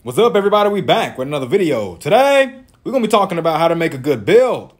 What's up, everybody? We back with another video. Today, we're going to be talking about how to make a good build.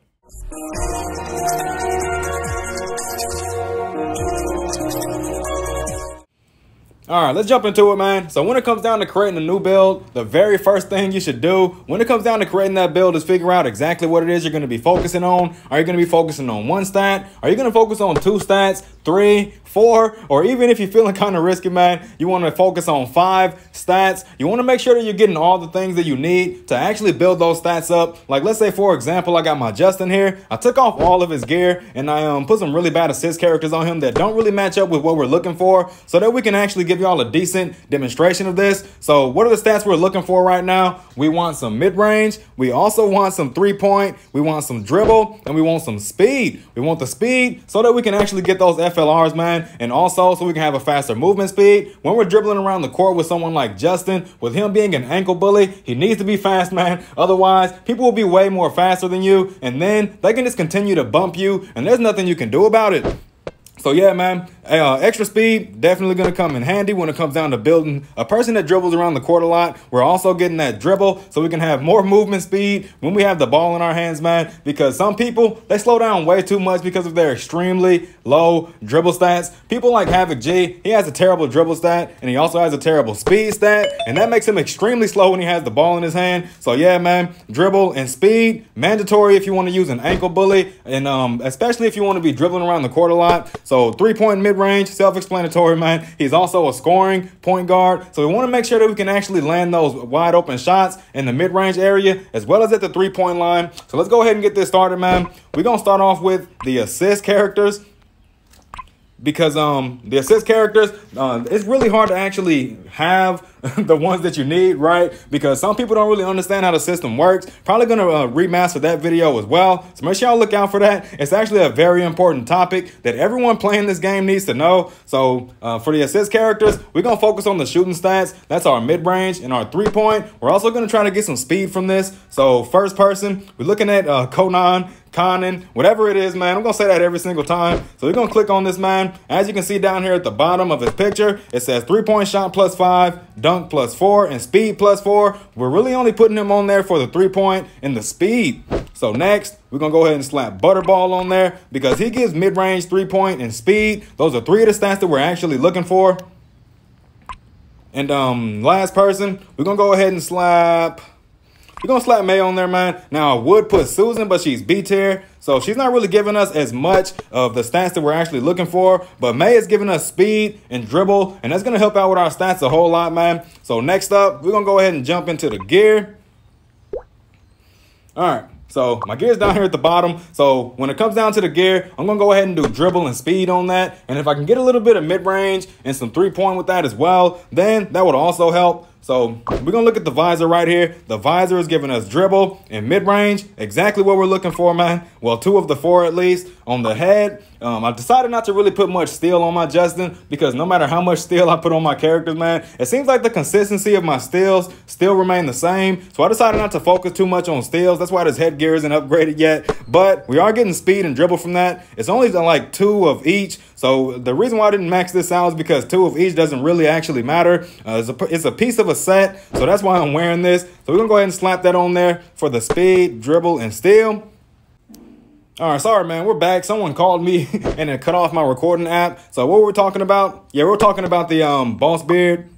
All right, let's jump into it, man. So when it comes down to creating a new build, the very first thing you should do when it comes down to creating that build is figure out exactly what it is you're going to be focusing on. Are you going to be focusing on one stat? Are you going to focus on two stats, 3, 4, or even if you're feeling kind of risky, man, you want to focus on 5 stats. You want to make sure that you're getting all the things that you need to actually build those stats up. Like, let's say, for example, I got my Justin here. I took off all of his gear and I put some really bad assist characters on him that don't really match up with what we're looking for, so that we can actually give y'all a decent demonstration of this. So what are the stats we're looking for right now? We want some mid-range. We also want some 3-point. We want some dribble, and we want some speed. We want the speed so that we can actually get those FLRs, man, and also so we can have a faster movement speed. When we're dribbling around the court with someone like Justin, with him being an ankle bully, he needs to be fast, man. Otherwise, people will be way more faster than you, and then they can just continue to bump you, and there's nothing you can do about it. So yeah, man, extra speed definitely going to come in handy when it comes down to building a person that dribbles around the court a lot. We're also getting that dribble so we can have more movement speed when we have the ball in our hands, man, because some people, they slow down way too much because of their extremely low dribble stats. People like Havoc G, he has a terrible dribble stat, and he also has a terrible speed stat, and that makes him extremely slow when he has the ball in his hand. So yeah, man, dribble and speed, mandatory if you want to use an ankle bully, and especially if you want to be dribbling around the court a lot. So 3-point mid-range, self-explanatory, man. He's also a scoring point guard. So we want to make sure that we can actually land those wide open shots in the mid-range area as well as at the 3-point line. So let's go ahead and get this started, man. We're going to start off with the assist characters, because the assist characters, it's really hard to actually have the ones that you need, right? Because some people don't really understand how the system works. Probably going to remaster that video as well. So make sure y'all look out for that. It's actually a very important topic that everyone playing this game needs to know. So for the assist characters, we're going to focus on the shooting stats. That's our mid-range and our 3-point. We're also going to try to get some speed from this. So first person, we're looking at Conan, whatever it is, man. I'm going to say that every single time. So we're going to click on this, man. As you can see down here at the bottom of his picture, it says 3-point shot +5, dunk +4, and speed +4. We're really only putting him on there for the 3-point and the speed. So next, we're going to go ahead and slap Butterball on there because he gives mid-range, 3-point, and speed. Those are 3 of the stats that we're actually looking for. And last person, we're going to go ahead and slap... We're going to slap May on there, man. Now, I would put Susan, but she's B tier, so she's not really giving us as much of the stats that we're actually looking for. But May is giving us speed and dribble, and that's going to help out with our stats a whole lot, man. So next up, we're going to go ahead and jump into the gear. All right. So my gear's down here at the bottom. So when it comes down to the gear, I'm going to go ahead and do dribble and speed on that. And if I can get a little bit of mid-range and some 3-point with that as well, then that would also help. So we're going to look at the visor right here. The visor is giving us dribble and mid-range, exactly what we're looking for, man. Well, 2 of the 4 at least. On the head, I decided not to really put much steel on my Justin because no matter how much steel I put on my characters, man, it seems like the consistency of my steals still remain the same. So I decided not to focus too much on steals. That's why this headgear isn't upgraded yet. But we are getting speed and dribble from that. It's only like 2 of each. So the reason why I didn't max this out is because 2 of each doesn't really actually matter. It's a piece of a set, so that's why I'm wearing this. So we're going to go ahead and slap that on there for the speed, dribble, and steal. All right, sorry, man. We're back. Someone called me and it cut off my recording app. So what were we talking about? Yeah, we're talking about the Boss Beard.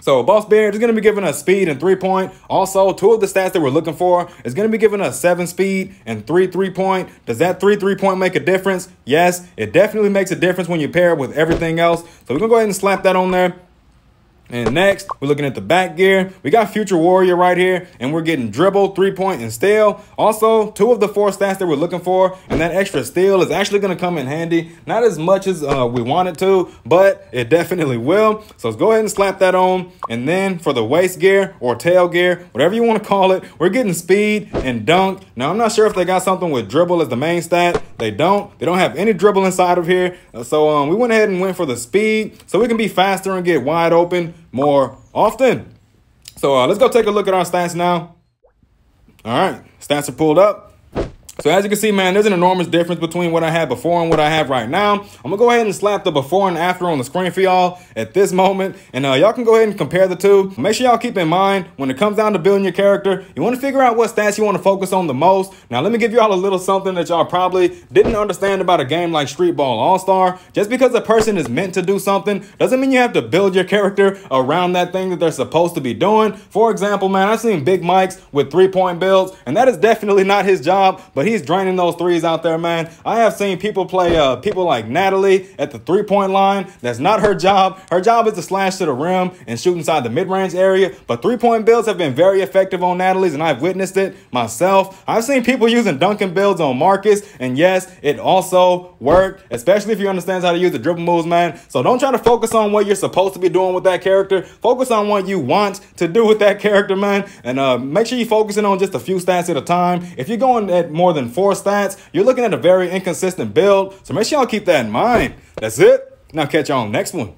So Boss Beard is going to be giving us speed and 3-point. Also, 2 of the stats that we're looking for is going to be giving us 7 speed and 3 3-point. Does that 3 3-point make a difference? Yes, it definitely makes a difference when you pair it with everything else. So we're going to go ahead and slap that on there. And next, we're looking at the back gear. We got Future Warrior right here, and we're getting dribble, 3-point, and steal. Also, 2 of the 4 stats that we're looking for, and that extra steal is actually going to come in handy. Not as much as we want it to, but it definitely will. So let's go ahead and slap that on. And then for the waist gear or tail gear, whatever you want to call it, we're getting speed and dunk. Now, I'm not sure if they got something with dribble as the main stat. They don't. They don't have any dribble inside of here. So we went ahead and went for the speed so we can be faster and get wide open more often. So let's go take a look at our stats now. All right, stats are pulled up. So as you can see, man, there's an enormous difference between what I had before and what I have right now. I'm gonna go ahead and slap the before and after on the screen for y'all at this moment, and y'all can go ahead and compare the two. Make sure y'all keep in mind, when it comes down to building your character, you want to figure out what stats you want to focus on the most. Now, let me give y'all a little something that y'all probably didn't understand about a game like Streetball All-Star. Just because a person is meant to do something doesn't mean you have to build your character around that thing that they're supposed to be doing. For example, man, I've seen Big Mike's with 3-point builds, and that is definitely not his job, but he's draining those threes out there, man. I have seen people play people like Natalie at the 3-point line. That's not her job. Her job is to slash to the rim and shoot inside the mid-range area, but 3-point builds have been very effective on Natalie's, and I've witnessed it myself. I've seen people using dunking builds on Marcus, and yes, it also worked, especially if you understand how to use the dribble moves, man. So don't try to focus on what you're supposed to be doing with that character. Focus on what you want to do with that character, man, and make sure you're focusing on just a few stats at a time. If you're going at more than 4 stats, you're looking at a very inconsistent build, so make sure y'all keep that in mind. That's it. Now catch y'all on the next one.